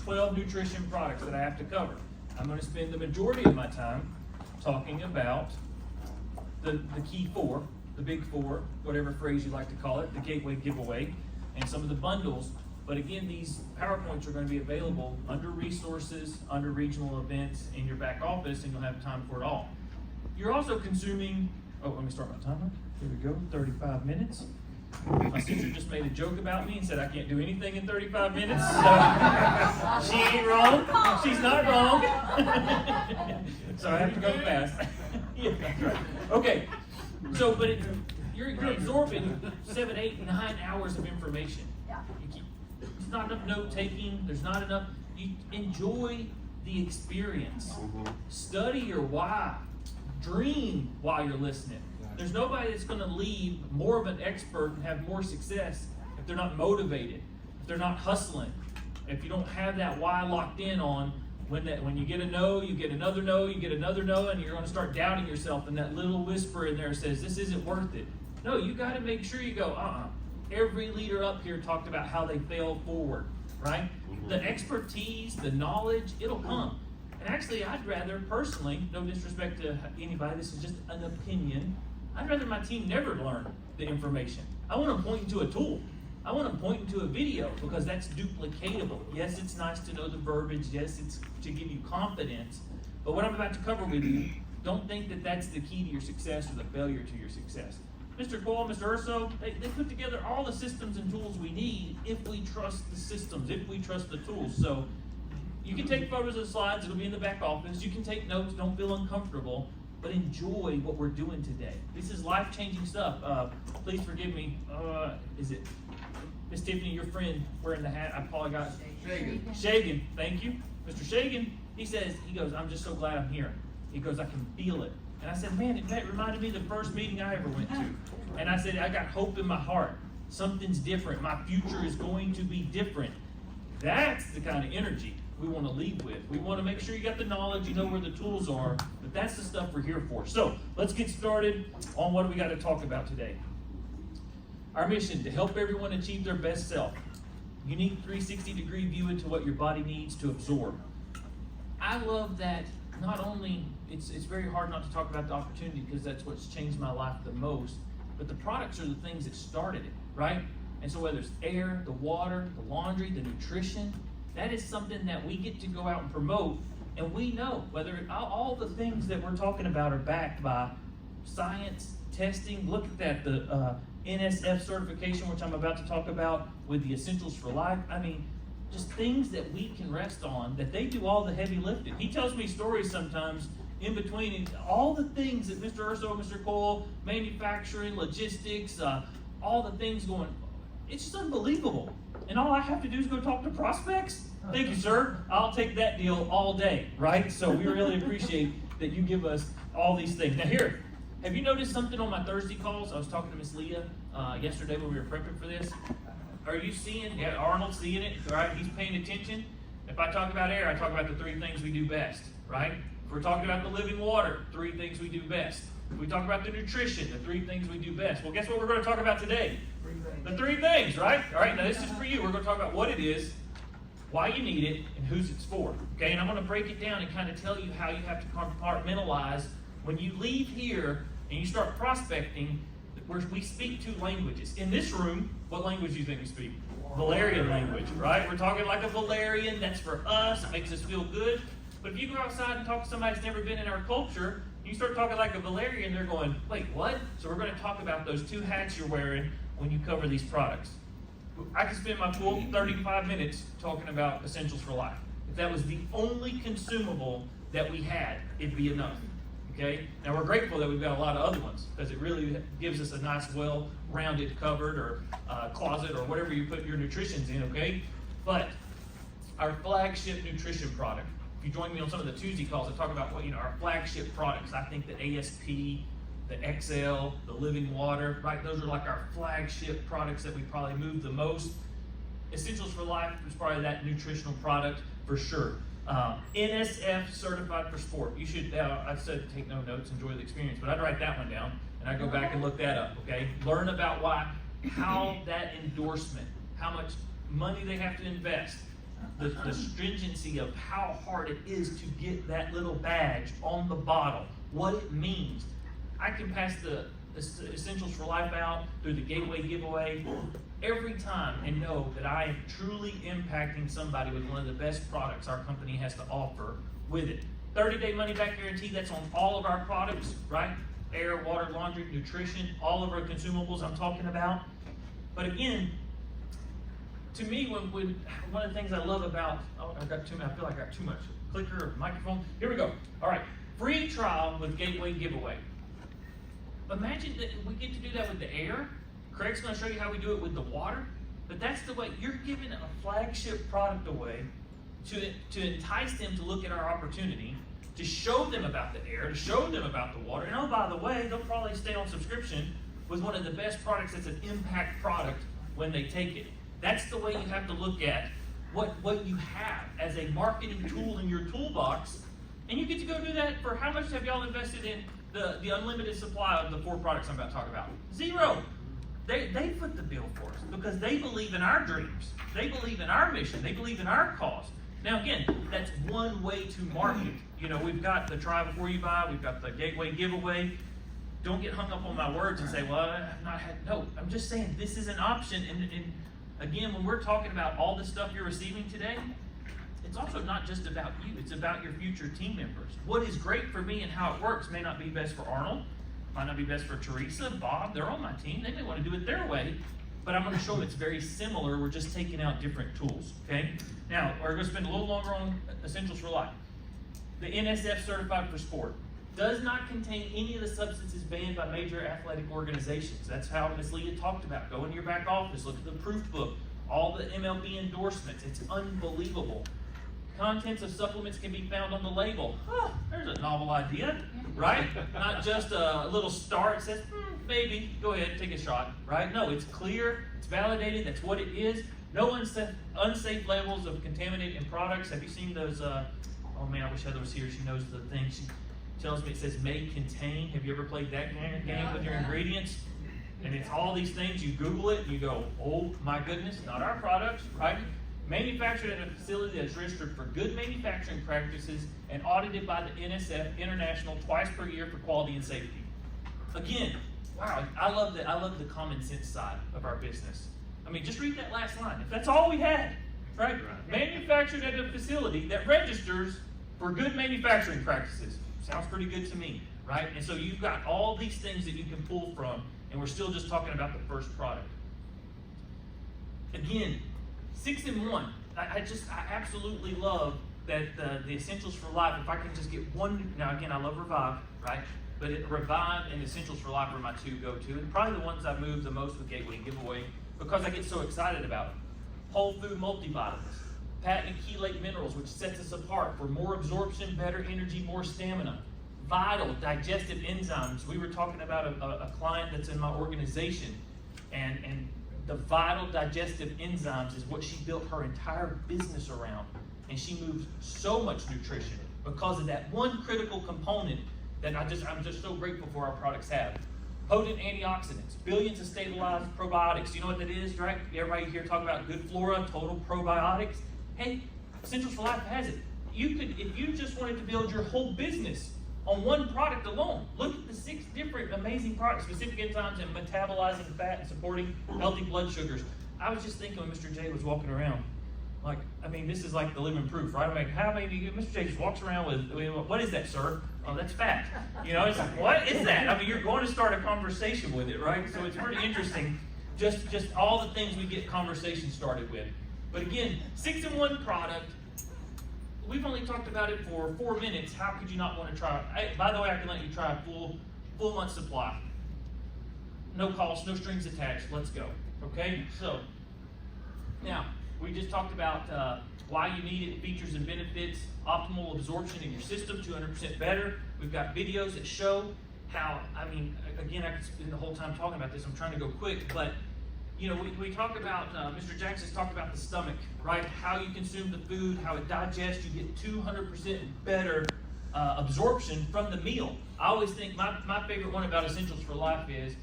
12 nutrition products that I have to cover. I'm going to spend the majority of my time talking about the key four, the big four, whatever phrase you like to call it, the gateway giveaway, and some of the bundles. But again, these PowerPoints are going to be available under resources, under regional events, in your back office, and you'll have time for it all. You're also consuming, let me start my timer. Here we go, 35 minutes. My sister just made a joke about me and said I can't do anything in 35 minutes. So she ain't wrong. She's not wrong. So I have to go fast. Yeah, that's right. Okay. So, but you're absorbing 7, 8, 9 hours of information. There's not enough note taking. There's not enough. You enjoy the experience. Study your why. Dream while you're listening. There's nobody that's going to leave more of an expert and have more success if they're not motivated, if they're not hustling, if you don't have that why locked in on when you get a no, you get another no, you get another no, and you're going to start doubting yourself, and that little whisper in there says, this isn't worth it. No, you got to make sure you go, Every leader up here talked about how they fail forward, right? The expertise, the knowledge, it'll come. And actually, I'd rather, personally, no disrespect to anybody, this is just an opinion, I'd rather my team never learn the information. I want to point to a tool. I want to point to a video because that's duplicatable. Yes, it's nice to know the verbiage. Yes, it's to give you confidence. But what I'm about to cover with you, don't think that that's the key to your success or the failure to your success. Mr. Cole, Mr. Urso, they put together all the systems and tools we need if we trust the systems, if we trust the tools. So you can take photos of the slides. It'll be in the back office. You can take notes. Don't feel uncomfortable. But enjoy what we're doing today. This is life-changing stuff. Please forgive me. Is it Miss Tiffany, your friend, wearing the hat? I apologize. Shagan, thank you. Mr. Shagan, he goes, I'm just so glad I'm here. He goes, I can feel it. And I said, man, that reminded me of the first meeting I ever went to. And I said, I got hope in my heart. Something's different. My future is going to be different. That's the kind of energy we want to leave with. We want to make sure you got the knowledge, you know where the tools are, but that's the stuff we're here for. So let's get started on what we got to talk about today. Our mission, to help everyone achieve their best self. Unique 360-degree view into what your body needs to absorb. I love that not only, it's very hard not to talk about the opportunity because that's what's changed my life the most, but the products are the things that started it, right? And so whether it's air, the water, the laundry, the nutrition, that is something that we get to go out and promote, and we know whether all the things that we're talking about are backed by science, testing. Look at that, the NSF certification, which I'm about to talk about with the Essentials for Life. I mean, just things that we can rest on, that they do all the heavy lifting. He tells me stories sometimes in between, all the things that Mr. Urso, Mr. Cole, manufacturing, logistics, all the things going, it's just unbelievable. And all I have to do is go talk to prospects? Thank you, sir. I'll take that deal all day, right? So we really appreciate that you give us all these things. Now here, have you noticed something on my Thursday calls? I was talking to Miss Leah yesterday when we were prepping for this. Are you seeing, Arnold's seeing it, right? He's paying attention. If I talk about air, I talk about the 3 things we do best, right? If we're talking about the living water, 3 things we do best. If we talk about the nutrition, the 3 things we do best. Well, guess what we're going to talk about today? The 3 things, right? All right, now this is for you. We're going to talk about what it is, why you need it, and whose it's for. Okay, and I'm going to break it down and kind of tell you how you have to compartmentalize. When you leave here and you start prospecting, we speak 2 languages. In this room, what language do you think we speak? Valerian language, right? We're talking like a Valerian. That's for us. It makes us feel good. But if you go outside and talk to somebody that's never been in our culture, you start talking like a Valerian, they're going, wait, what? So we're going to talk about those 2 hats you're wearing when you cover these products. I could spend my full 35 minutes talking about Essentials for Life. If that was the only consumable that we had, it'd be enough. Okay? Now we're grateful that we've got a lot of other ones because it really gives us a nice, well-rounded cupboard or closet or whatever you put your nutritions in, okay? But our flagship nutrition product, if you join me on some of the Tuesday calls, I talk about our flagship products. I think the ASP, the XL, the Living Water, right? Those are like our flagship products that we probably move the most. Essentials for Life is probably that nutritional product for sure. NSF certified for sport. You should, I said take no notes, enjoy the experience, but I'd write that one down and I'd go back and look that up, okay? Learn about how that endorsement, how much money they have to invest, the stringency of how hard it is to get that little badge on the bottle, what it means. I can pass the Essentials for Life out through the Gateway giveaway every time and know that I am truly impacting somebody with one of the best products our company has to offer with it. 30-day money-back guarantee, that's on all of our products, right? Air, water, laundry, nutrition, all of our consumables I'm talking about. But again, to me, when one of the things I love about, I feel like I got too much clicker or microphone. Here we go. All right, free trial with Gateway giveaway. Imagine that we get to do that with the air. Craig's going to show you how we do it with the water. But that's the way you're giving a flagship product away to entice them to look at our opportunity, to show them about the air, to show them about the water. And oh, by the way, they'll probably stay on subscription with one of the best products that's an impact product when they take it. That's the way you have to look at what you have as a marketing tool in your toolbox. And you get to go do that for how much have y'all invested in the unlimited supply of the 4 products I'm about to talk about? 0. They put the bill for us because they believe in our dreams. They believe in our mission. They believe in our cause. Now again, that's one way to market. You know, we've got the try before you buy. We've got the Gateway giveaway. Don't get hung up on my words and say, well, I've not had, no. I'm just saying this is an option. And again, when we're talking about all the stuff you're receiving today, it's also not just about you. It's about your future team members. What is great for me and how it works may not be best for Arnold, might not be best for Teresa, Bob. They're on my team. They may want to do it their way, but I'm going to show them it's very similar. We're just taking out different tools, okay? Now, we're going to spend a little longer on Essentials for Life. The NSF Certified for Sport does not contain any of the substances banned by major athletic organizations. That's how Ms. Leah talked about. Go into your back office, look at the proof book, all the MLB endorsements. It's unbelievable. Contents of supplements can be found on the label. Oh, there's a novel idea, right? Not just a little star. It says, maybe, go ahead, take a shot, right? No, it's clear, it's validated, that's what it is. No unsafe labels of contaminated products. Have you seen those, oh man, I wish Heather was here, she knows the thing. She tells me it says may contain. Have you ever played that game with your ingredients? And it's all these things, you Google it, and you go, oh my goodness, not our products, right? Manufactured at a facility that's registered for good manufacturing practices and audited by the NSF International twice per year for quality and safety. Again, wow, I love the common sense side of our business. I mean, just read that last line. If that's all we had, right? Manufactured at a facility that registers for good manufacturing practices. Sounds pretty good to me, right? And so you've got all these things that you can pull from, and we're still just talking about the first product. Again, 6 in 1. I absolutely love that the Essentials for Life, if I can just get one, now again, I love Revive, right? But Revive and Essentials for Life are my 2 go-to, and probably the ones I move the most with Gateway Giveaway because I get so excited about them. Whole food multivitamins, patented chelate minerals, which sets us apart for more absorption, better energy, more stamina. Vital digestive enzymes. We were talking about a client that's in my organization, and the vital digestive enzymes is what she built her entire business around. And she moves so much nutrition because of that one critical component that I'm just so grateful for our products have. Potent antioxidants, billions of stabilized probiotics. You know what that is, right? Everybody here talk about good flora, total probiotics. Hey, Essentials for Life has it. You could, if you just wanted to build your whole business on one product alone, look at the 6 different amazing products, specific enzymes and metabolizing fat and supporting healthy blood sugars. I was just thinking when Mr. J was walking around, like, I mean, this is like the living proof, right? I mean, how many, Mr. J just walks around with, what is that, sir? Oh, that's fat. You know, it's like, what is that? I mean, you're going to start a conversation with it, right? So it's pretty interesting, just all the things we get conversation started with. But again, 6 in 1 product. We've only talked about it for 4 minutes. How could you not want to try it? By the way, I can let you try a full month supply. No cost, no strings attached. Let's go. Okay? So, now, we just talked about why you need it, features and benefits, optimal absorption in your system, 200% better. We've got videos that show how, I mean, again, I could spend the whole time talking about this. I'm trying to go quick, but you know, we talk about, Mr. Jackson's talked about the stomach, right? How you consume the food, how it digests, you get 200% better absorption from the meal. I always think, my favorite one about Essentials for Life is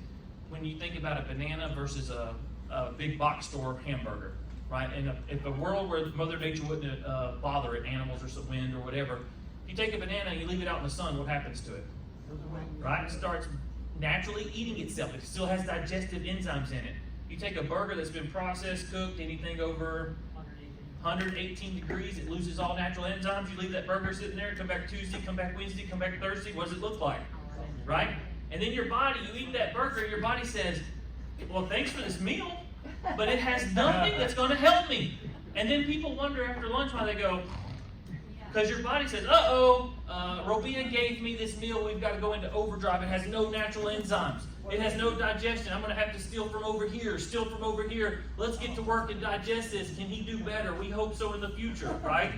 when you think about a banana versus a big box store hamburger. right? And if a world where Mother Nature wouldn't bother it, animals or some wind or whatever, if you take a banana and you leave it out in the sun, what happens to it? Right? It starts naturally eating itself. It still has digestive enzymes in it. You take a burger that's been processed, cooked, anything over 118 degrees, it loses all natural enzymes. You leave that burger sitting there, come back Tuesday, come back Wednesday, come back Thursday, what does it look like? Right? And then your body, you eat that burger, your body says, well, thanks for this meal, but it has nothing that's going to help me. And then people wonder after lunch why they go, because your body says, Robia gave me this meal, we've got to go into overdrive. It has no natural enzymes. It has no digestion. I'm going to have to steal from over here, steal from over here. Let's get to work and digest this. Can he do better? We hope so in the future, right?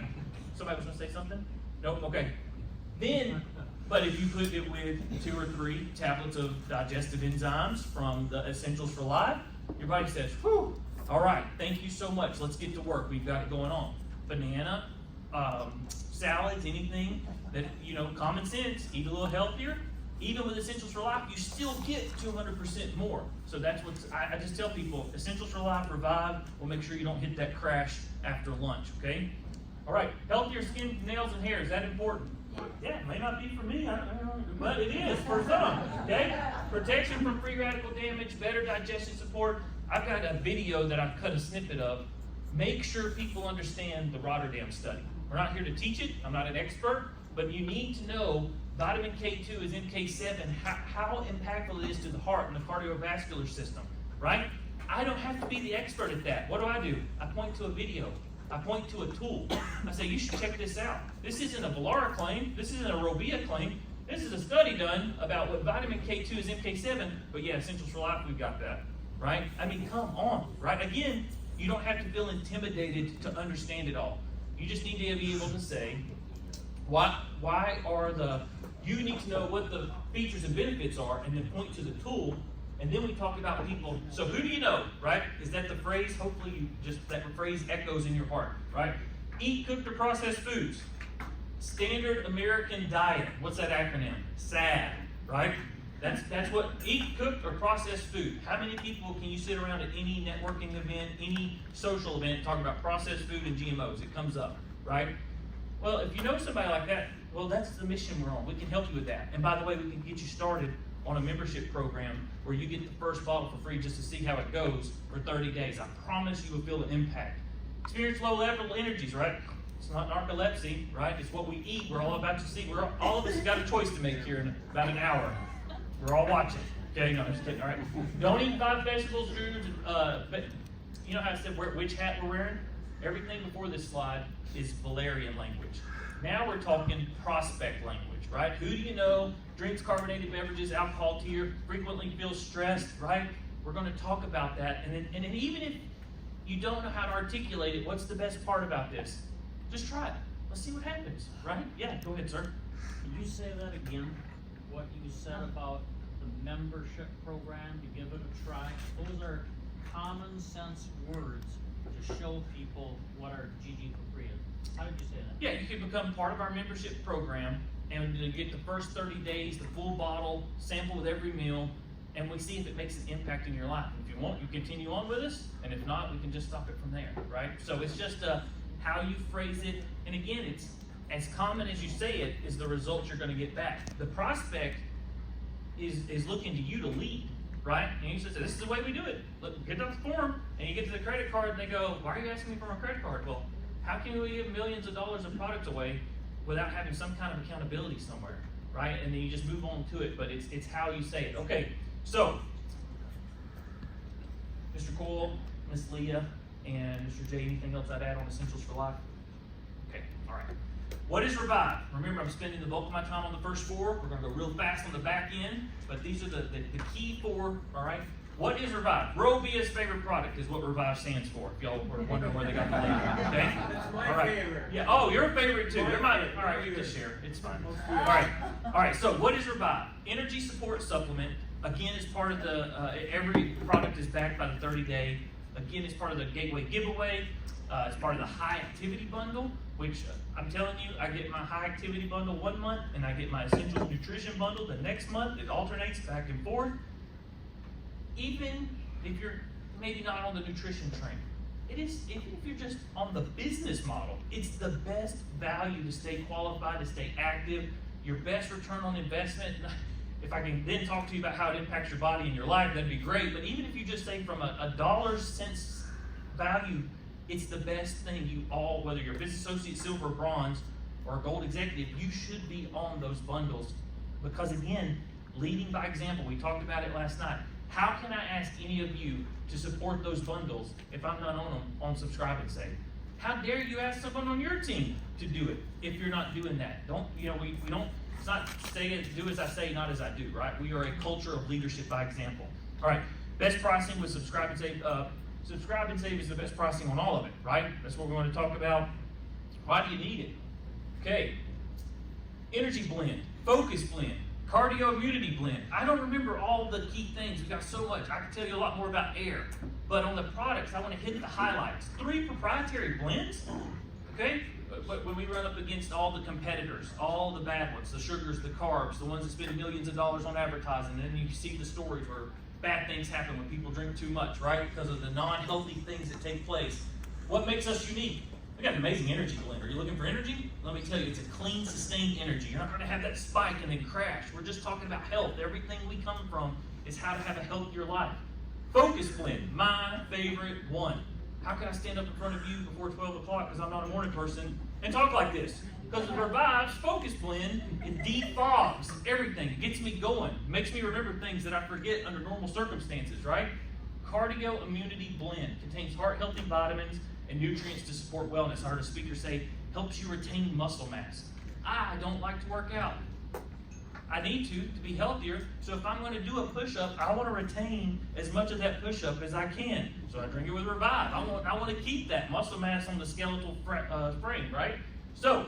Somebody was going to say something? Nope, okay. Then, but if you put it with 2 or 3 tablets of digestive enzymes from the Essentials for Life, your body says, whew, all right, thank you so much. Let's get to work. We've got it going on. Banana, salads, anything that, common sense, eat a little healthier. Even with Essentials for Life, you still get 200% more. So that's what I just tell people, Essentials for Life, Revive, will make sure you don't hit that crash after lunch, okay? All right, healthier skin, nails, and hair, is that important? Yeah, it may not be for me, but it is for some, okay? Protection from free radical damage, better digestion support. I've got a video that I've cut a snippet of. Make sure people understand the Rotterdam study. We're not here to teach it. I'm not an expert, but you need to know vitamin K2 is MK7, how impactful it is to the heart and the cardiovascular system, right? I don't have to be the expert at that. What do? I point to a video. I point to a tool. I say, you should check this out. This isn't a Vollara claim. This isn't a Robia claim. This is a study done about what vitamin K2 is MK7, but yeah, Essentials for Life, we've got that, right? I mean, come on, right? Again, you don't have to feel intimidated to understand it all. You just need to be able to say, you need to know what the features and benefits are, and then point to the tool, and then we talk about people. So who do you know, right? Is that the phrase? Hopefully that phrase echoes in your heart, right? Eat cooked or processed foods. Standard American Diet. What's that acronym? SAD, right? That's what, eat cooked or processed food. How many people can you sit around at any networking event, any social event, talking about processed food and GMOs? It comes up, right? Well, if you know somebody like that, well, that's the mission we're on. We can help you with that. And by the way, we can get you started on a membership program where you get the first bottle for free just to see how it goes for 30 days. I promise you will feel an impact. Experience low level energies, right? It's not narcolepsy, right? It's what we eat. We're all about to see. All of us have got a choice to make here in about an hour. We're all watching. Okay, no, I'm just kidding. All right. Don't eat 5 vegetables, foods. But you know how I said which hat we're wearing? Everything before this slide is Valerian language. Now we're talking prospect language, right? Who do you know drinks carbonated beverages, alcohol, tear, frequently feels stressed, right? We're going to talk about that. And then even if you don't know how to articulate it, what's the best part about this? Just try it. Let's see what happens, right? Yeah, go ahead, sir. Could you say that again? What you said about the membership program, to give it a try? Those are common sense words to show people what our GG for free is. How did you say that? Yeah, you can become part of our membership program and to get the first 30 days, the full bottle, sample with every meal, and we see if it makes an impact in your life. If you want, you continue on with us, and if not, we can just stop it from there, right? So it's just how you phrase it, and again, it's as common as you say it is the results you're going to get back. The prospect is looking to you to lead, right? And you say, this is the way we do it. Look, get out the form, and you get to the credit card, and they go, why are you asking me for my credit card? Well, how can we give millions of dollars of products away without having some kind of accountability somewhere, right? And then you just move on to it, but it's how you say it. Okay, so Mr. Cole, Miss Leah, and Mr. J, anything else I'd add on Essentials for Life? Okay, all right. What is Revive? Remember, I'm spending the bulk of my time on the first 4. We're going to go real fast on the back end, but these are the key 4, all right? What is Revive? Robia's favorite product is what Revive stands for, if y'all were wondering where they got the label, okay? That's my all right. favorite. Yeah, oh, your favorite too. All right, you can share. It's fine. All right, so what is Revive? Energy support supplement. Again, is part of the, every product is backed by the 30-day. Again, it's part of the Gateway giveaway. It's part of the high activity bundle, which I'm telling you, I get my high activity bundle 1 month, and I get my essential nutrition bundle the next month. It alternates back and forth. Even if you're maybe not on the nutrition train, it is, even if you're just on the business model, it's the best value to stay qualified, to stay active, your best return on investment. If I can then talk to you about how it impacts your body and your life, that'd be great. But even if you just say from a dollar cents value, it's the best thing you all, whether you're a business associate, silver, bronze, or a gold executive, you should be on those bundles. Because again, leading by example, we talked about it last night. How can I ask any of you to support those bundles if I'm not on them on Subscribe and Save? How dare you ask someone on your team to do it if you're not doing that? Don't, we don't, it's not do as I say, not as I do, right? We are a culture of leadership by example. All right, best pricing with Subscribe and Save. Subscribe and Save is the best pricing on all of it, right? That's what we're going to talk about. Why do you need it? Okay, energy blend, focus blend, cardio immunity blend. I don't remember all the key things. We've got so much. I can tell you a lot more about air. But on the products, I want to hit the highlights. 3 proprietary blends, okay? But when we run up against all the competitors, all the bad ones, the sugars, the carbs, the ones that spend millions of dollars on advertising, and then you see the stories where bad things happen when people drink too much, right? Because of the non-healthy things that take place. What makes us unique? We got an amazing energy blend. Are you looking for energy? Let me tell you, it's a clean, sustained energy. You're not going to have that spike and then crash. We're just talking about health. Everything we come from is how to have a healthier life. Focus blend, my favorite one. How can I stand up in front of you before 12 o'clock because I'm not a morning person and talk like this? Because the Revive's Focus Blend, it defogs everything. It gets me going. It makes me remember things that I forget under normal circumstances, right? Cardio Immunity Blend contains heart-healthy vitamins and nutrients to support wellness. I heard a speaker say, helps you retain muscle mass. I don't like to work out. I need to be healthier. So if I'm going to do a push-up, I want to retain as much of that push-up as I can. So I drink it with Revive. I want to keep that muscle mass on the skeletal frame, right? So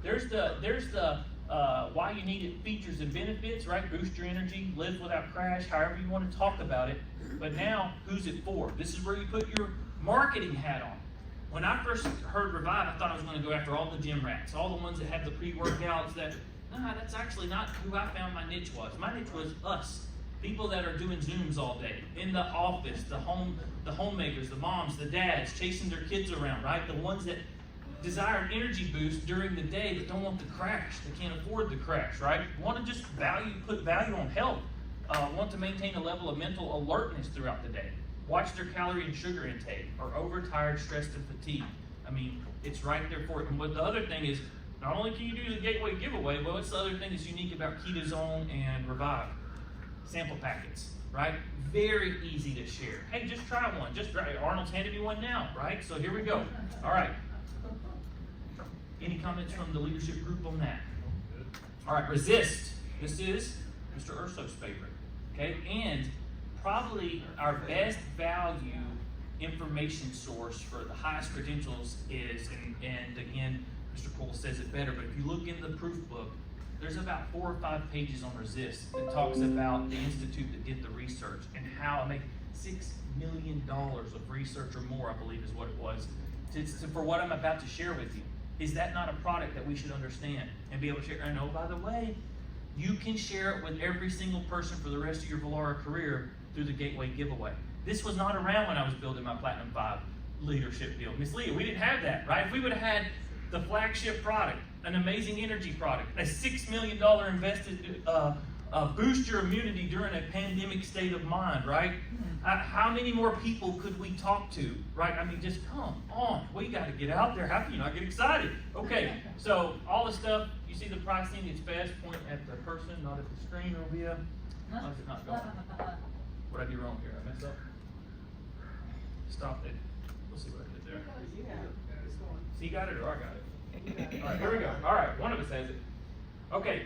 there's the why you need it features and benefits, right? Boost your energy, live without crash, however you want to talk about it. But now, who's it for? This is where you put your marketing hat on. When I first heard Revive, I thought I was going to go after all the gym rats, all the ones that have the pre-workouts. That's actually not who I found my niche was. My niche was us, people that are doing Zooms all day, in the office, the homemakers, the moms, the dads, chasing their kids around, right? The ones that desire an energy boost during the day but don't want the crash. They can't afford the crash, right? Want to just put value on health. Want to maintain a level of mental alertness throughout the day. Watch their calorie and sugar intake, are overtired, stressed, and fatigued. I mean, it's right there for it. And what the other thing is, not only can you do the gateway giveaway, but what's the other thing that's unique about KetoZone and Revive? Sample packets, right? Very easy to share. Hey, just try one. Arnold's handed me one now, right? So here we go. All right. Any comments from the leadership group on that? All right, Resist. This is Mr. Urso's favorite, okay? And probably our best value information source for the highest credentials is, and again, Mr. Cole says it better, but if you look in the proof book, there's about 4 or 5 pages on Resist that talks about the institute that did the research and how it made $6 million of research or more, I believe is what it was, for what I'm about to share with you. Is that not a product that we should understand and be able to share? And oh, by the way, you can share it with every single person for the rest of your Vollara career through the Gateway giveaway. This was not around when I was building my Platinum 5 leadership deal. Miss Leah, we didn't have that, right? If we would have had the flagship product, an amazing energy product, a $6 million invested boost your immunity during a pandemic state of mind, right? How many more people could we talk to, right? I mean, just come on. We got to get out there. How can you not get excited? Okay, so all the stuff, you see the pricing, it's best. Point at the person, not at the screen, Robia. Why is it not going? What did I do wrong here? I messed up? Stop it. We'll see what I did there. So you got it or I got it? All right, here we go. All right, one of us has it. Okay.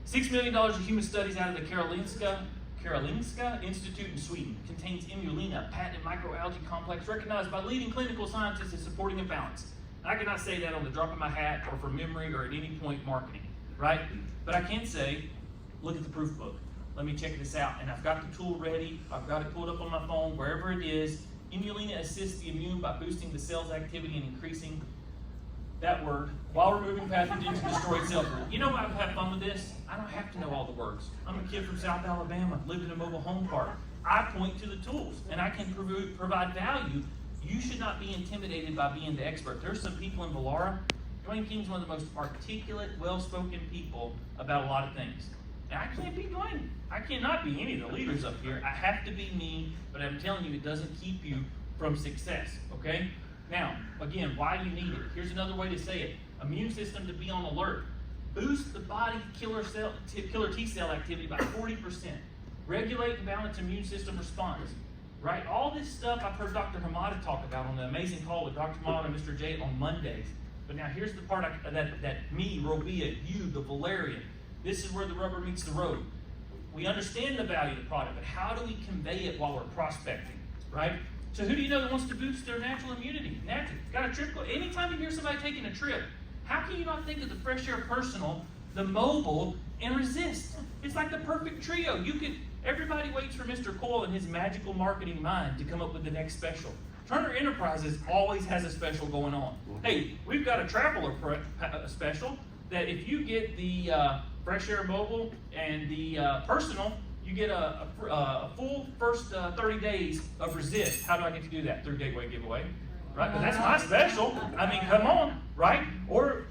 $6 million of human studies out of the Karolinska Institute in Sweden. Contains Imulina, patented microalgae complex recognized by leading clinical scientists as supporting a balance. I cannot say that on the drop of my hat or from memory or at any point marketing, right? But I can say, look at the proof book. Let me check this out. And I've got the tool ready. I've got it pulled up on my phone, wherever it is. Imulina assists the immune by boosting the cell's activity and increasing that word while removing pathogens and destroyed cells. You know why I've had fun with this? I don't have to know all the words. I'm a kid from South Alabama, lived in a mobile home park. I point to the tools, and I can provide value You should not be intimidated by being the expert. There's some people in Vollara. Dwayne King's one of the most articulate, well-spoken people about a lot of things. And I can't be Dwayne. I cannot be any of the leaders up here. I have to be me, but I'm telling you, it doesn't keep you from success, okay? Now, again, why do you need it? Here's another way to say it. Immune system to be on alert. Boost the body killer T cell activity by 40%. Regulate and balance immune system response. Right? All this stuff I've heard Dr. Hamada talk about on the amazing call with Dr. Hamada and Mr. J on Mondays. But now here's the part that me, Robia, you, the Vollara, this is where the rubber meets the road. We understand the value of the product, but how do we convey it while we're prospecting, right? So who do you know that wants to boost their natural immunity? Natural. Got a trip? Anytime you hear somebody taking a trip, how can you not think of the Fresh Air Personal, the Mobile, and Resist? It's like the perfect trio. Everybody waits for Mr. Coyle and his magical marketing mind to come up with the next special. Turner Enterprises always has a special going on. Hey, we've got a traveler special that if you get the Fresh Air Mobile and the Personal, you get a full first 30 days of Resist. How do I get to do that? Through Gateway Giveaway, right? But that's my special. I mean, come on, right? Or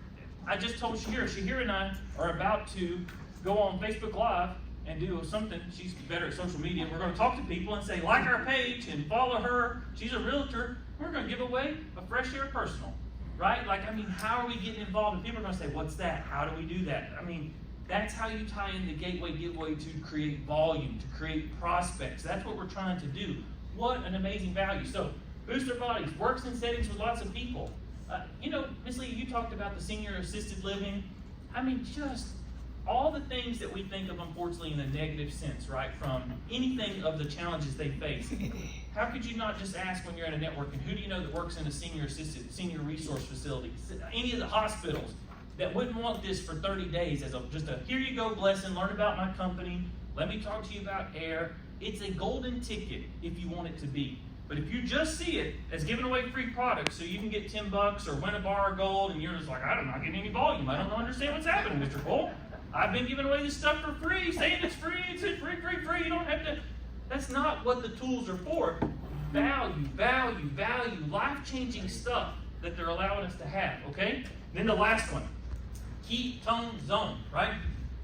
I just told Shahira and I are about to go on Facebook Live and do something. She's better at social media. We're going to talk to people and say, like our page and follow her. She's a realtor. We're going to give away a Fresh Air Personal, right? Like, I mean, how are we getting involved? And people are going to say, what's that? How do we do that? I mean, that's how you tie in the Gateway Giveaway to create volume, to create prospects. That's what we're trying to do. What an amazing value. So, Boost Their Bodies works in settings with lots of people. Ms. Lee, you talked about the senior assisted living. I mean, just all the things that we think of, unfortunately, in a negative sense, right? From anything of the challenges they face. How could you not just ask when you're at a networking, who do you know that works in a senior resource facility? Any of the hospitals that wouldn't want this for 30 days as just a, here you go, blessing, learn about my company, let me talk to you about air. It's a golden ticket if you want it to be. But if you just see it as giving away free products so you can get $10 or win a bar of gold and you're just like, I'm not getting any volume. I don't understand what's happening, Mr. Cole. I've been giving away this stuff for free, saying it's free, free. You don't have to. That's not what the tools are for. Value, life-changing stuff that they're allowing us to have, okay? Then the last one, ketone zone, right?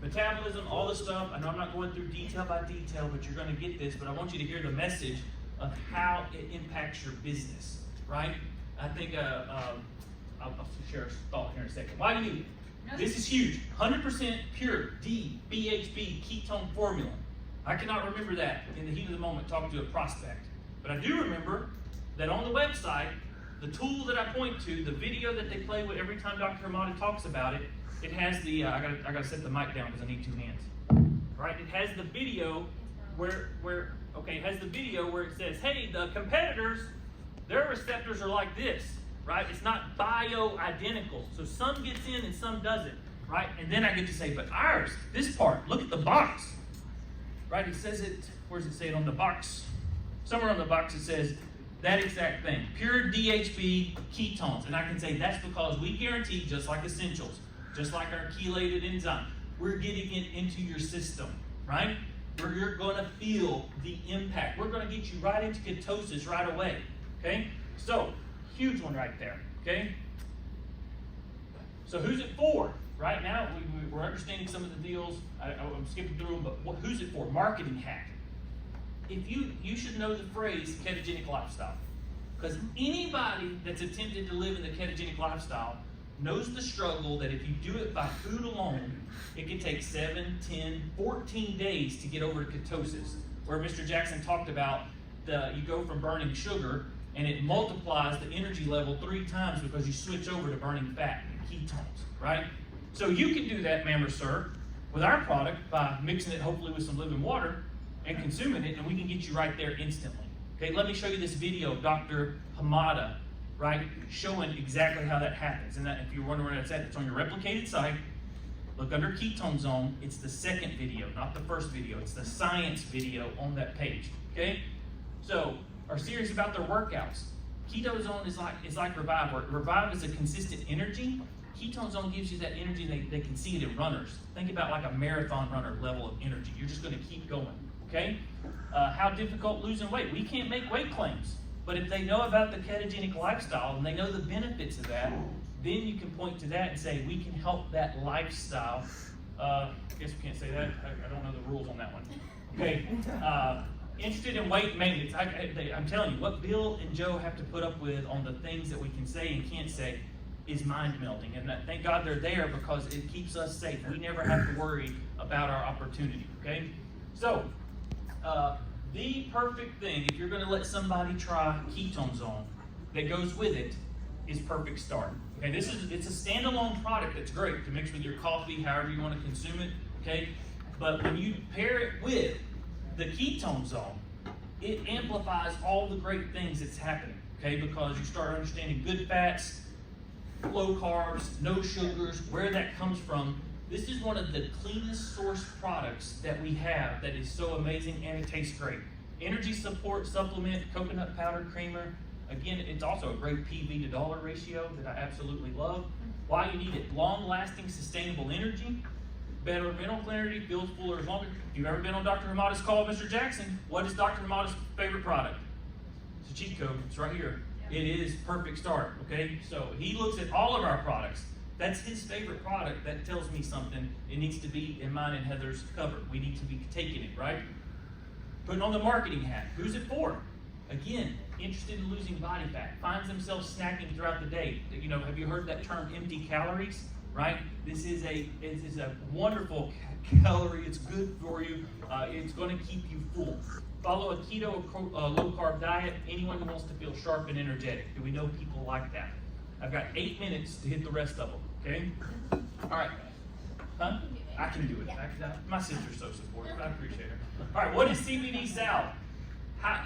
Metabolism, all this stuff. I know I'm not going through detail by detail, but you're going to get this. But I want you to hear the message of how it impacts your business, right? I think I'll share a thought here in a second. Why do you need it? This is huge. 100% pure DBHB ketone formula. I cannot remember that in the heat of the moment talking to a prospect. But I do remember that on the website, the tool that I point to, the video that they play with every time Dr. Hamada talks about it, it has the, I gotta set the mic down because I need two hands. Right? It has the video where it says, hey, the competitors, their receptors are like this. Right? It's not bio-identical. So some gets in and some doesn't. Right? And then I get to say, but ours, this part, look at the box. Right? It says it, where does it say it on the box? Somewhere on the box it says that exact thing. Pure DHB ketones. And I can say that's because we guarantee, just like essentials, just like our chelated enzyme, we're getting it into your system. Right? Where you're going to feel the impact. We're going to get you right into ketosis right away. Okay? So, huge one right there, okay? So who's it for? Right now, we're understanding some of the deals. I'm skipping through them, but who's it for? Marketing hack. If you should know the phrase ketogenic lifestyle, because anybody that's attempted to live in the ketogenic lifestyle knows the struggle that if you do it by food alone, it can take 7, 10, 14 days to get over to ketosis, where Mr. Jackson talked about you go from burning sugar and it multiplies the energy level 3 times because you switch over to burning fat and ketones, right? So you can do that, ma'am or sir, with our product by mixing it hopefully with some living water and consuming it, and we can get you right there instantly. Okay, let me show you this video of Dr. Hamada, right, showing exactly how that happens. And that, if you're wondering where that's at, it's on your replicated site. Look under Ketone Zone. It's the second video, not the first video. It's the science video on that page, okay? So, our series about their workouts. Keto Zone is like Revive. Revive is a consistent energy. Ketone Zone gives you that energy, and they can see it in runners. Think about like a marathon runner level of energy. You're just going to keep going, okay? How difficult losing weight? We can't make weight claims. But if they know about the ketogenic lifestyle and they know the benefits of that, then you can point to that and say, we can help that lifestyle. I guess we can't say that. I don't know the rules on that one. Okay. Interested in weight maintenance. I'm telling you, what Bill and Joe have to put up with on the things that we can say and can't say is mind melting. And thank God they're there because it keeps us safe. We never have to worry about our opportunity. Okay. So, the perfect thing, if you're going to let somebody try ketone zone, that goes with it is Perfect Start. Okay, it's a standalone product that's great to mix with your coffee, however you want to consume it. Okay, but when you pair it with the ketone zone, it amplifies all the great things that's happening. Okay, because you start understanding good fats, low carbs, no sugars, where that comes from. This is one of the cleanest source products that we have that is so amazing and it tastes great. Energy support supplement, coconut powder creamer. Again, it's also a great PV to dollar ratio that I absolutely love. Why you need it? Long-lasting, sustainable energy, better mental clarity, feels fuller as longer. If you've ever been on Dr. Hamada's call, Mr. Jackson, what is Dr. Hamada's favorite product? It's a cheat code. It's right here. It is Perfect Start. Okay, so he looks at all of our products. That's his favorite product. That tells me something. It needs to be in mine and Heather's cupboard. We need to be taking it, right? Putting on the marketing hat. Who's it for? Again, interested in losing body fat. Finds themselves snacking throughout the day. You know, have you heard that term empty calories? Right? This is a wonderful calorie. It's good for you. It's going to keep you full. Follow a keto low carb diet. Anyone who wants to feel sharp and energetic. Do we know people like that? I've got 8 minutes to hit the rest of them. Okay? All right. Huh? I can do it. My sister's so supportive. I appreciate her. All right. What is CBD salve? I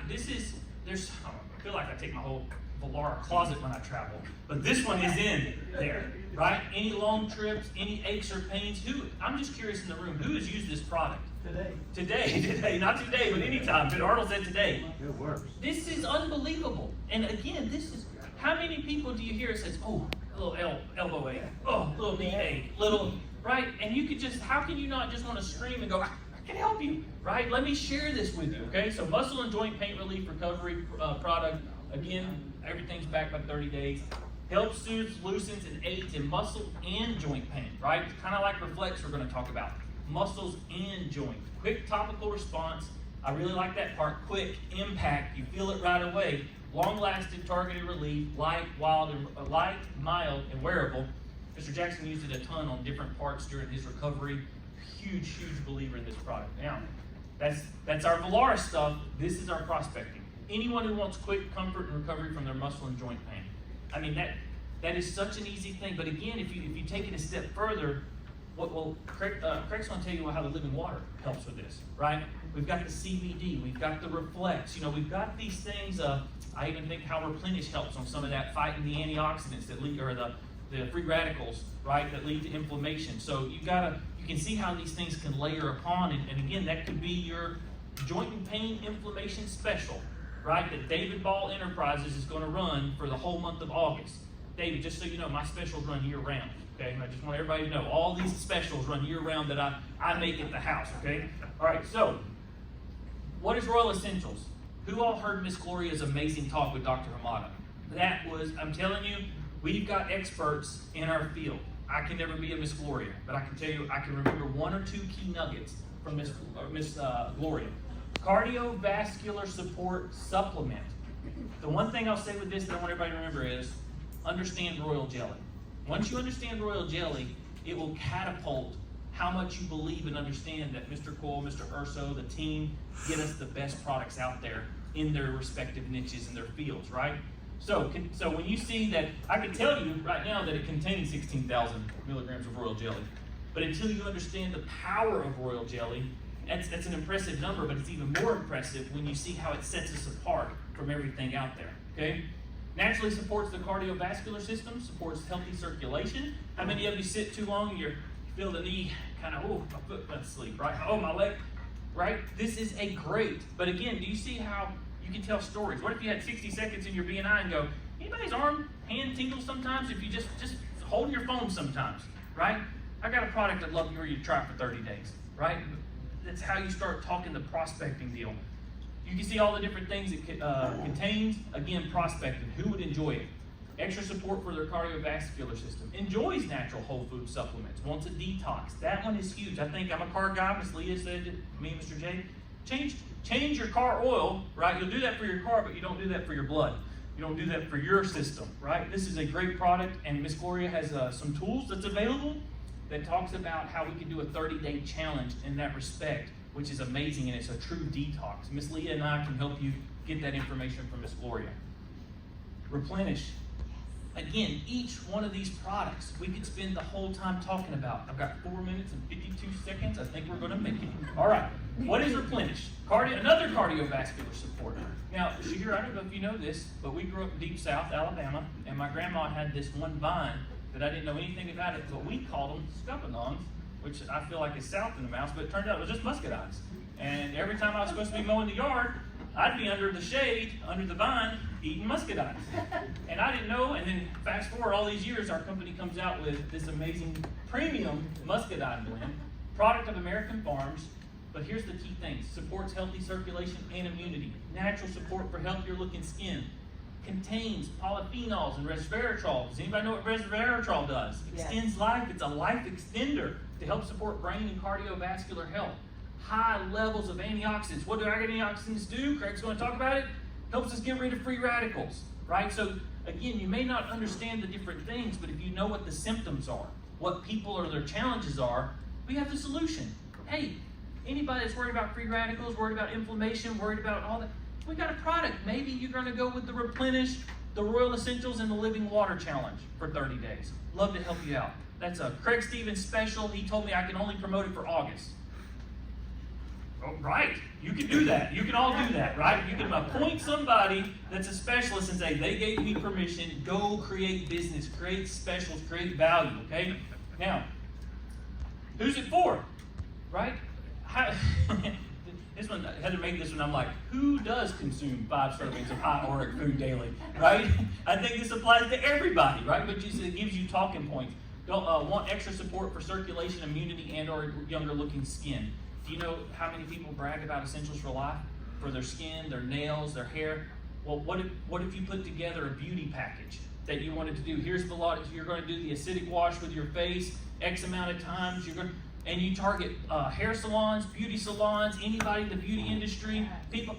feel like I take my whole Vollara closet when I travel, but this one is in there, right? Any long trips, any aches or pains? I'm just curious in the room, who has used this product? Today, not today, but anytime. But Arnold said today. It works. This is unbelievable. And again, how many people do you hear it says, oh, a little elbow ache, oh, a little knee ache, right? And you could how can you not just want to scream and go, I can help you, right? Let me share this with you, okay? So muscle and joint pain relief recovery product. Again, everything's back by 30 days. Helps, soothes, loosens, and aids in muscle and joint pain, right? Kind of like Reflex we're going to talk about. Muscles and joints. Quick topical response. I really like that part. Quick impact. You feel it right away. Long-lasting targeted relief. Light, mild, and wearable. Mr. Jackson used it a ton on different parts during his recovery. Huge believer in this product. Now, that's our Vollara stuff. This is our prospecting. Anyone who wants quick comfort and recovery from their muscle and joint pain. I mean, that is such an easy thing. But again, if you take it a step further, Craig's going to tell you how the living water helps with this, right? We've got the CBD, we've got the Reflex, we've got these things. I even think how Replenish helps on some of that, fighting the antioxidants that lead, or the free radicals, right, that lead to inflammation. So you can see how these things can layer upon, and again, that could be your joint and pain inflammation special, right, that David Ball Enterprises is going to run for the whole month of August. David, just so you know, my specials run year-round, okay? I just want everybody to know, all these specials run year-round that I make at the house, okay? All right, so what is Royal Essentials? Who all heard Miss Gloria's amazing talk with Dr. Hamada? That was, I'm telling you, we've got experts in our field. I can never be a Miss Gloria, but I can tell you, I can remember one or two key nuggets from Miss Gloria. Cardiovascular support supplement. The one thing I'll say with this that I want everybody to remember is, understand royal jelly. Once you understand royal jelly, it will catapult how much you believe and understand that Mr. Cole, Mr. Urso, the team, get us the best products out there in their respective niches and their fields, right? So when you see that, I can tell you right now that it contains 16,000 milligrams of royal jelly. But until you understand the power of royal jelly, that's an impressive number, but it's even more impressive when you see how it sets us apart from everything out there, okay? Naturally supports the cardiovascular system, supports healthy circulation. How many of you sit too long and you feel the knee kind of, oh, my foot went to sleep, right? Oh, my leg, right? This is a great, but again, do you see how you can tell stories? What if you had 60 seconds in your BNI and go, anybody's arm, hand tingles sometimes if you just hold your phone sometimes, right? I got a product I'd love for you to try for 30 days, right? That's how you start talking the prospecting deal. You can see all the different things it contains. Again, prospecting. Who would enjoy it? Extra support for their cardiovascular system. Enjoys natural whole food supplements. Wants a detox. That one is huge. I think I'm a car guy. Miss Leah said to me, Mr. J, change your car oil, right? You'll do that for your car, but you don't do that for your blood. You don't do that for your system, right? This is a great product, and Miss Gloria has some tools that's available that talks about how we can do a 30-day challenge in that respect, which is amazing, and it's a true detox. Miss Leah and I can help you get that information from Miss Gloria. Replenish. Again, each one of these products, we could spend the whole time talking about. I've got 4 minutes and 52 seconds. I think we're going to make it. All right. What is Replenish? Another cardiovascular support. Now, Shahir, I don't know if you know this, but we grew up in Deep South, Alabama, and my grandma had this one vine that I didn't know anything about it, but we called them scuppernongs, which I feel like is south in the mouse, but it turned out it was just muscadines. And every time I was supposed to be mowing the yard, I'd be under the shade, under the vine, eating muscadines. And I didn't know, and then fast forward all these years, our company comes out with this amazing premium muscadine blend, product of American farms. But here's the key thing: supports healthy circulation and immunity, natural support for healthier looking skin, contains polyphenols and resveratrol. Does anybody know what resveratrol does? Extends life. It's a life extender to help support brain and cardiovascular health. High levels of antioxidants. What do antioxidants do? Craig's going to talk about it. Helps us get rid of free radicals, right? So again, you may not understand the different things, but if you know what the symptoms are, what people or their challenges are, we have the solution. Hey, anybody that's worried about free radicals, worried about inflammation, worried about all that, we got a product. Maybe you're going to go with the Replenish, the Royal Essentials, and the Living Water Challenge for 30 days. Love to help you out. That's a Craig Stevens special. He told me I can only promote it for August. Oh, right. You can do that. You can all do that, right? You can appoint somebody that's a specialist and say, they gave me permission, go create business, create specials, create value, okay? Now, who's it for, right? This one, Heather made this one, I'm like, who does consume 5 servings of high auric food daily, right? I think this applies to everybody, right? But just, it gives you talking points. Don't want extra support for circulation, immunity, and or younger looking skin. Do you know how many people brag about Essentials for Life? For their skin, their nails, their hair? Well, what if you put together a beauty package that you wanted to do? Here's Vollara. You're going to do the acidic wash with your face X amount of times. And you target hair salons, beauty salons, anybody in the beauty industry, people.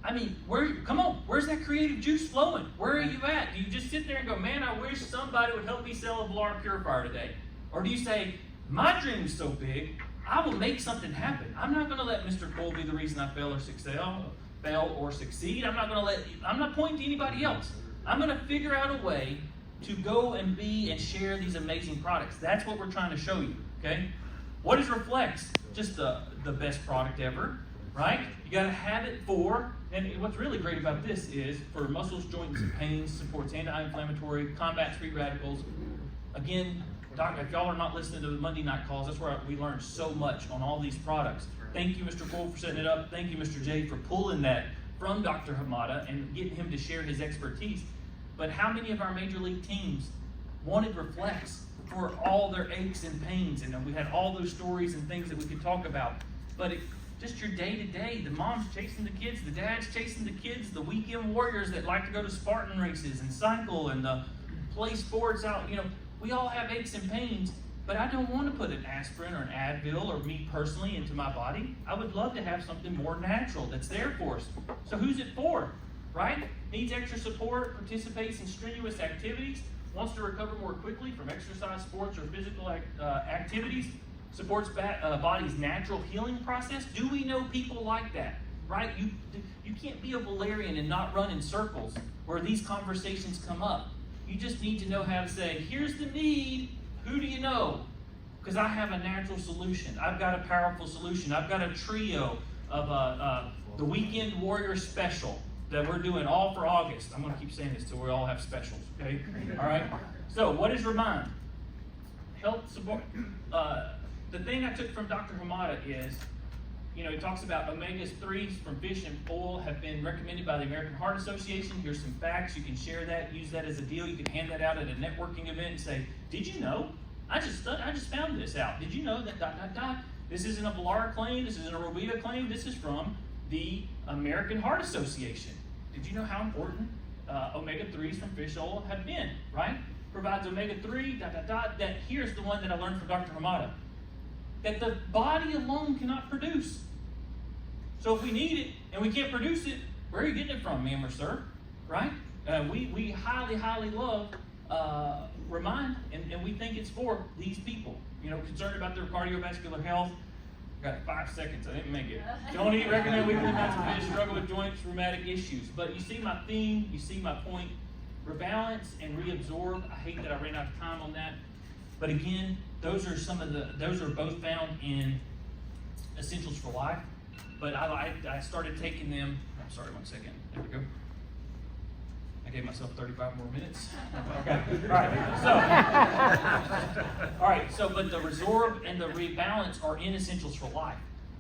I mean, come on, where's that creative juice flowing? Where are you at? Do you just sit there and go, man, I wish somebody would help me sell a Vollara purifier today? Or do you say, my dream is so big, I will make something happen. I'm not going to let Mr. Cole be the reason I fail or succeed. I'm not pointing to anybody else. I'm going to figure out a way to go and be and share these amazing products. That's what we're trying to show you, okay? What is Reflex? Just the best product ever, right? You got to have it for, and what's really great about this is for muscles, joints, and pains, supports anti-inflammatory, combats free radicals. Again, Doc, if y'all are not listening to the Monday night calls, that's where we learned so much on all these products. Thank you, Mr. Cole, for setting it up. Thank you, Mr. J, for pulling that from Dr. Hamada and getting him to share his expertise. But how many of our major league teams wanted Reflex for all their aches and pains? And we had all those stories and things that we could talk about. But just your day-to-day, the mom's chasing the kids, the dad's chasing the kids, the weekend warriors that like to go to Spartan races and cycle and play sports out, we all have aches and pains, but I don't want to put an aspirin or an Advil or me personally into my body. I would love to have something more natural that's there for us. So who's it for, right? Needs extra support, participates in strenuous activities, wants to recover more quickly from exercise, sports, or physical activities, supports body's natural healing process. Do we know people like that, right? You can't be a Valerian and not run in circles where these conversations come up. You just need to know how to say, here's the need, who do you know? Because I have a natural solution. I've got a powerful solution. I've got a trio of the Weekend Warrior Special that we're doing all for August. I'm going to keep saying this till we all have specials, okay? All right? So what is Remind? Help support. The thing I took from Dr. Hamada is, he talks about omega-3s from fish and oil have been recommended by the American Heart Association. Here's some facts. You can share that, use that as a deal. You can hand that out at a networking event and say, did you know? I just found this out. Did you know that ... This isn't a Vollara claim. This isn't a Robia claim. This is from the American Heart Association. Did you know how important omega-3s from fish oil have been, right? Provides omega-3, that here's the one that I learned from Dr. Hamada, that the body alone cannot produce. So if we need it and we can't produce it, where are you getting it from, ma'am or sir, right? We highly, highly love, remind, and we think it's for these people, concerned about their cardiovascular health. Got 5 seconds, I didn't make it. Don't eat, recommend weekly amounts of fish, struggle with joints, rheumatic issues. But you see my theme, you see my point. Rebalance and reabsorb. I hate that I ran out of time on that. But again, those are both found in Essentials for Life. But I started taking them, I'm sorry, 1 second. There we go. I gave myself 35 more minutes. Okay. All right. So, but the Resorb and the Rebalance are in Essentials for Life.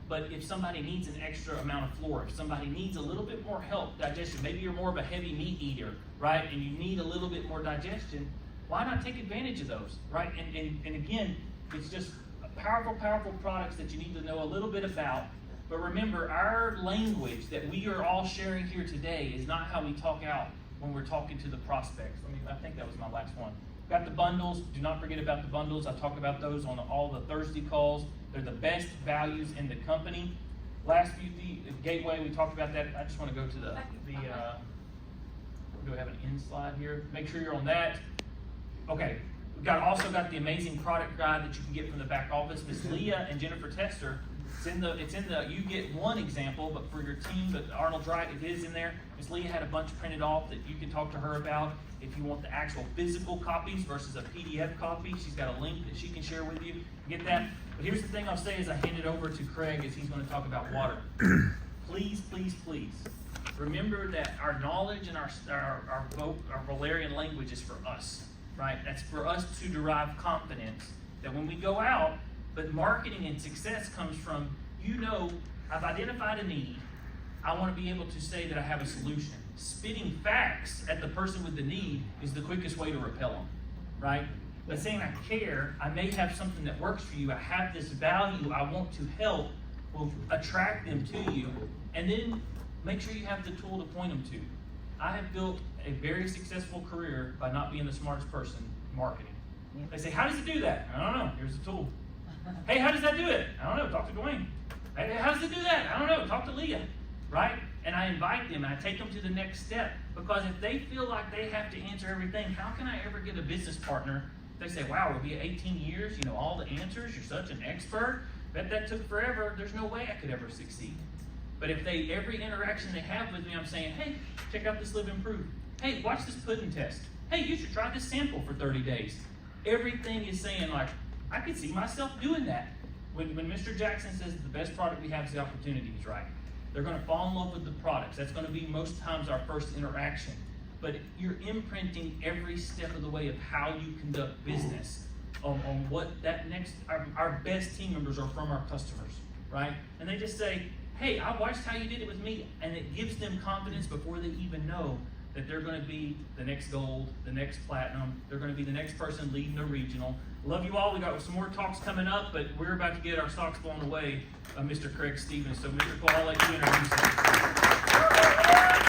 But if somebody needs an extra amount of flora, if somebody needs a little bit more help, digestion, maybe you're more of a heavy meat eater, right? And you need a little bit more digestion, why not take advantage of those, right? And again, it's just powerful, powerful products that you need to know a little bit about. But remember, our language that we are all sharing here today is not how we talk out when we're talking to the prospects. I think that was my last one. Got the bundles. Do not forget about the bundles. I talk about those on all the Thursday calls. They're the best values in the company. Last few, the Gateway, we talked about that. I just want to go to do we have an end slide here? Make sure you're on that. Okay. We've also got the amazing product guide that you can get from the back office. Miss Leah and Jennifer Tester. It's in the, you get one example, but for your team, but Arnold's right, it is in there. Miss Leah had a bunch printed off that you can talk to her about if you want the actual physical copies versus a PDF copy. She's got a link that she can share with you. Get that. But here's the thing I'll say as I hand it over to Craig as he's going to talk about water. Please, please, please, remember that our knowledge and our Volarian language is for us, right? That's for us to derive confidence that when we go out, but marketing and success comes from, I've identified a need. I want to be able to say that I have a solution. Spitting facts at the person with the need is the quickest way to repel them, right? But saying I care, I may have something that works for you, I have this value I want to help, will attract them to you, and then make sure you have the tool to point them to. I have built a very successful career by not being the smartest person in marketing. They say, how does it do that? I don't know, here's the tool. Hey, how does that do it? I don't know, talk to Dwayne. Hey, how does it do that? I don't know, talk to Leah, right? And I invite them and I take them to the next step, because if they feel like they have to answer everything, how can I ever get a business partner? They say, wow, it'll be 18 years, all the answers, you're such an expert. Bet that took forever, there's no way I could ever succeed. But if every interaction they have with me, I'm saying, hey, check out this Live Improve. Hey, watch this pudding test. Hey, you should try this sample for 30 days. Everything is saying like, I could see myself doing that. When Mr. Jackson says the best product we have is the opportunity, he's right. They're going to fall in love with the products. That's going to be most times our first interaction. But you're imprinting every step of the way of how you conduct business on what that next, our best team members are from our customers, right? And they just say, hey, I watched how you did it with me, and it gives them confidence before they even know that they're going to be the next gold, the next platinum, they're going to be the next person leading the regional. Love you all. We got some more talks coming up, but we're about to get our socks blown away by Mr. Craig Stevens. So, Mr. Cole, I'll let you introduce him.